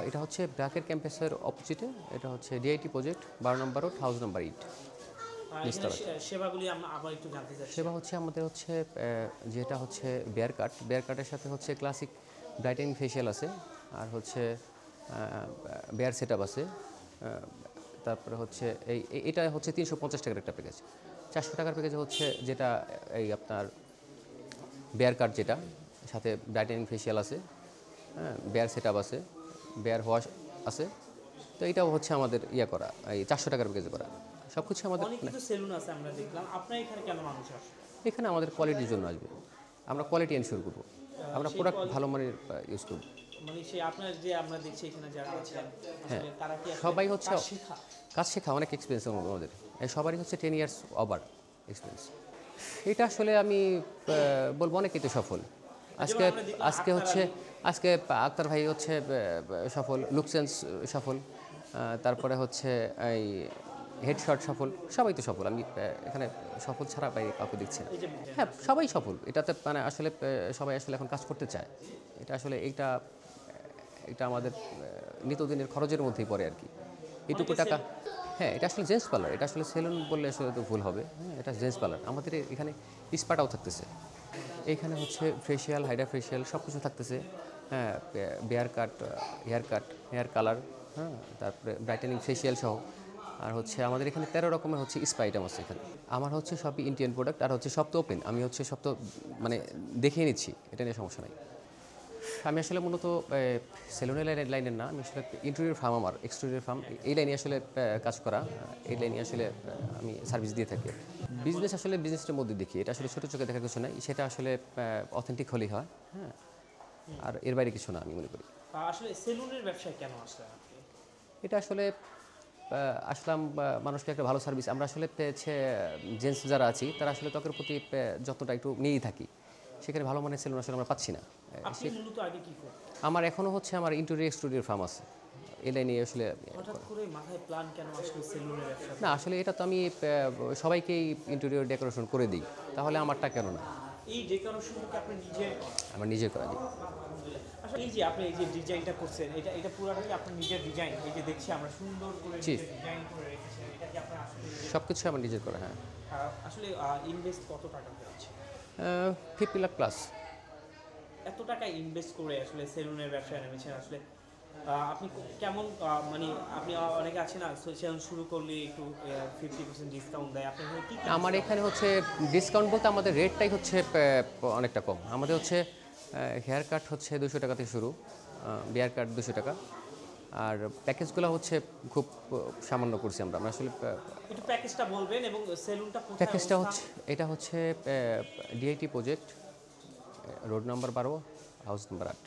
এটা হচ্ছে ব্র্যাকের ক্যাম্পাসের অপোজিটে। এটা হচ্ছে ডিআইটি প্রজেক্ট 12 নম্বর রোড, হাউস নাম্বার 8 এখানে নিচতলা। সেবাগুলি আমরা আবার একটু জানতে চাচ্ছি। সেবা হচ্ছে আমাদের হচ্ছে যেটা হচ্ছে বেয়ার কাটের সাথে হচ্ছে ক্লাসিক ব্রাইটেনিং ফেশিয়াল আছে, আর হচ্ছে বেয়ার সেট আপ আছে। তারপরে হচ্ছে এটা হচ্ছে 350 টাকার একটা প্যাকেজ। 400 টাকার প্যাকেজ হচ্ছে যেটা এই আপনার বেয়ার কাট, যেটা সাথে ব্রাইটেনিং ফেশিয়াল আছে, হ্যাঁ, বেয়ার সেট আপ আছে, বেয়ার ওয়াশ আছে। তো এটাও হচ্ছে আমাদের করা, এই 400 টাকার প্যাকেজে করা। সব কিছু আমাদের অনেক কিছু সেলুন আছে আমরা দেখলাম, আপনার এখানে কেন মানুষ আসে? এখানে আমাদের কোয়ালিটির জন্য আসবে। আমরা কোয়ালিটি এনশিওর করব, আমরা প্রোডাক্ট ভালো মানের ইউজ করব। মানে সে আপনার যে আমরা দেখছি এখানে যারা আছেন হ্যাঁ, আসলে তারা কি সবাই হচ্ছে কাজ শেখা? কাজ শেখা, অনেক এক্সপিরিয়েন্স আমাদের। সবারই হচ্ছে 10 ইয়ার্স ওভার এক্সপিরিয়েন্স। এটা আসলে আমি বলবো অনেকেই তো সফল। আজকে আমরা দেখলাম আজকে হচ্ছে আজকে আক্তার ভাই হচ্ছে সফল, লুকসেন্স সফল, তারপরে হচ্ছে এই হেডশট সফল, সবাই তো সফল। আমি এখানে সফল ছাড়া ভাই কাউকে দেখছি না। হ্যাঁ, সবাই সফল। এটাতে মানে আসলে সবাই আসলে এখন কাজ করতে চায়। এটা আসলে এটা আমাদের নিত্যদিনের খরচের মধ্যেই পড়ে আর কি, এইটুকু টাকা। হ্যাঁ, এটা আসলে জেন্টস পার্লার, এটা আসলে সেলুন বললে আসলে তো ভুল হবে। হ্যাঁ, এটা জেন্টস পার্লার। আমাদের এখানে স্পাটাও থাকতেছে, এইখানে হচ্ছে ফেশিয়াল, হাইড্রা ফেশিয়াল সব কিছু থাকতেছে। হ্যাঁ, হেয়ার কাট, হেয়ার কালার, হ্যাঁ, তারপরে ব্রাইটেনিং ফেশিয়াল সহ। আর হচ্ছে আমাদের এখানে 13 রকমের হচ্ছে স্পা আইটেম আছে এখানে। আমার হচ্ছে সবই ইন্ডিয়ান প্রোডাক্ট, আর হচ্ছে সব তো ওপেন। আমি হচ্ছে সব তো মানে দেখিয়ে নিচ্ছি, এটা নিয়ে সমস্যা নাই। আমি আসলে মূলত সেলুনের লাইনের না, আমি আসলে ইন্টেরিয়র ফার্ম, আমার এক্সটেরিয়র ফার্ম, এই লাইনে আসলে কাজ করা। এই লাইনে আসলে আমি সার্ভিস দিয়ে থাকি। বিজনেস আসলে বিজনেসটার মধ্যে দেখি, এটা আসলে ছোটো চোখে দেখার কিছু নাই, সেটা আসলে অথেন্টিক হলেই হয়। হ্যাঁ, আর এর বাইরে কিছু না আমি মনে করি। আসলে সেলুনের ব্যবসায় কেন আসলেন আপনি? এটা আসলে আসলাম মানুষকে একটা ভালো সার্ভিস। আমরা আসলে জেন্টস যারা আছি তারা আসলে ত্বকের প্রতি যতটা একটু নিয়েই থাকি, সেখানে ভালো মানের সেলুন আসলে আমরা পাচ্ছি না। আপনি মূলত আগে কি করতেন? আমার এখনও হচ্ছে আমার ইন্টেরিয়র এক্সটেরিয়র ফার্ম আছে, এই লাইনে আসলে হঠাৎ করে মাথায় প্ল্যান কেন আসলো সেলুনের ব্যবসা? না, আসলে এটা তো আমি সবাইকেই ইন্টেরিয়র ডেকোরেশন করে দিই, তাহলে আমারটা কেন না? এই ডেকোরেশনটা আপনি নিজে করেন? আমার নিজের করা দিই। আসলে এই যে আপনি এই যে ডিজাইনটা করছেন, এটা পুরোটাই আপনার নিজের ডিজাইন? এই যে দেখছি আমরা সুন্দর করে জি, ডিজাইন করে রেখেছেন, এটা কি আপনার আসলে সব কিছু আমার নিজের করা। হ্যাঁ, আসলে ইনভেস্ট কত টাকা হয়েছে? 50 লাখ প্লাস। এত টাকা ইনভেস্ট করে আসলে সেলুনের ব্যবসায় নেমেছেন, আসলে আপনি কেমন মানে আপনি অনেকে আছে না সেলুন শুরু করলে একটু 50% ডিসকাউন্ট দেয়, আপনি এখানে কি আমার এখানে হচ্ছে ডিসকাউন্ট বলতে আমাদের রেটটাই হচ্ছে অনেকটা কম। আমাদের হচ্ছে হেয়ার কাট হচ্ছে 200 টাকা থেকে শুরু, বিয়ার কাট 200 টাকা, আর প্যাকেজগুলো হচ্ছে খুব সামান্য করছি আমরা। আমরা আসলে একটু প্যাকেজটা বলবেন এবং সেলুনটা কোথায় প্যাকেজটা অবস্থান? হচ্ছে, এটা হচ্ছে DIT project, road number 12, house number 8।